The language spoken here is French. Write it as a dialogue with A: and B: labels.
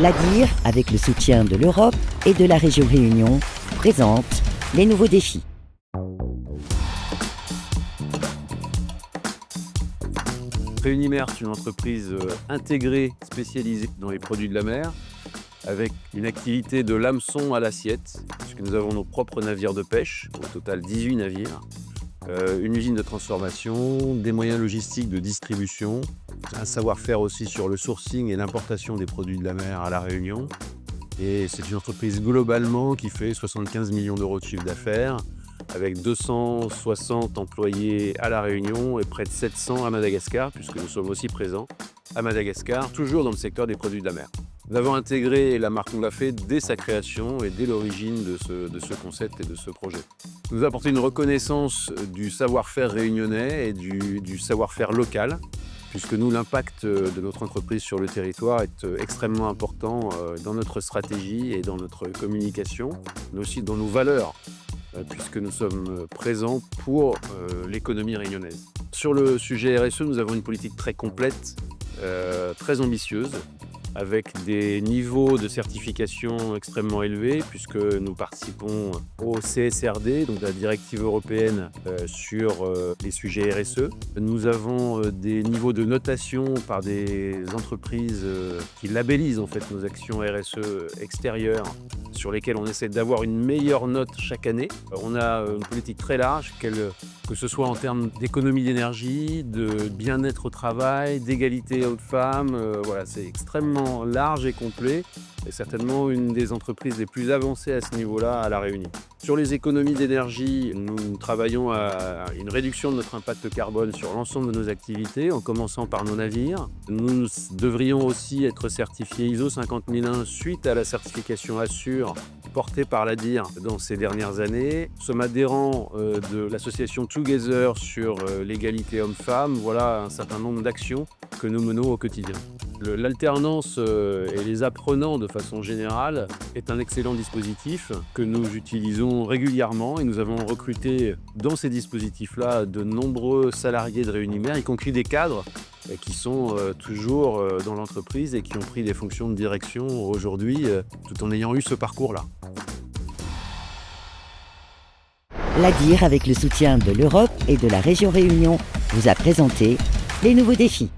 A: L'ADIR, avec le soutien de l'Europe et de la région Réunion, présente les nouveaux défis.
B: Réunimer, c'est une entreprise intégrée, spécialisée dans les produits de la mer, avec une activité de l'hameçon à l'assiette, puisque nous avons nos propres navires de pêche, au total 18 navires, une usine de transformation, des moyens logistiques de distribution, un savoir-faire aussi sur le sourcing et l'importation des produits de la mer à La Réunion. Et c'est une entreprise globalement qui fait 75 millions d'euros de chiffre d'affaires, avec 260 employés à La Réunion et près de 700 à Madagascar, puisque nous sommes aussi présents à Madagascar, toujours dans le secteur des produits de la mer. Nous avons intégré la marque On l'a fait dès sa création et dès l'origine de ce concept et de ce projet. Nous apporter une reconnaissance du savoir-faire réunionnais et du savoir-faire local, puisque nous, l'impact de notre entreprise sur le territoire est extrêmement important dans notre stratégie et dans notre communication, mais aussi dans nos valeurs, puisque nous sommes présents pour l'économie réunionnaise. Sur le sujet RSE, nous avons une politique très complète, très ambitieuse, avec des niveaux de certification extrêmement élevés, puisque nous participons au CSRD, donc la directive européenne sur les sujets RSE. Nous avons des niveaux de notation par des entreprises qui labellisent en fait nos actions RSE extérieures, sur lesquelles on essaie d'avoir une meilleure note chaque année. On a une politique très large, que ce soit en termes d'économie d'énergie, de bien-être au travail, d'égalité hommes-femmes. Voilà, c'est extrêmement large et complet, et certainement une des entreprises les plus avancées à ce niveau-là à La Réunion. Sur les économies d'énergie, nous travaillons à une réduction de notre impact carbone sur l'ensemble de nos activités, en commençant par nos navires. Nous devrions aussi être certifiés ISO 50001 suite à la certification Assure portée par l'ADIR dans ces dernières années. Nous sommes adhérents de l'association Together sur l'égalité homme-femme. Voilà un certain nombre d'actions que nous menons au quotidien. L'alternance et les apprenants de façon générale est un excellent dispositif que nous utilisons régulièrement, et nous avons recruté dans ces dispositifs-là de nombreux salariés de Réunimer, y compris des cadres qui sont toujours dans l'entreprise et qui ont pris des fonctions de direction aujourd'hui tout en ayant eu ce parcours-là.
A: L'ADIR, avec le soutien de l'Europe et de la région Réunion, vous a présenté les nouveaux défis.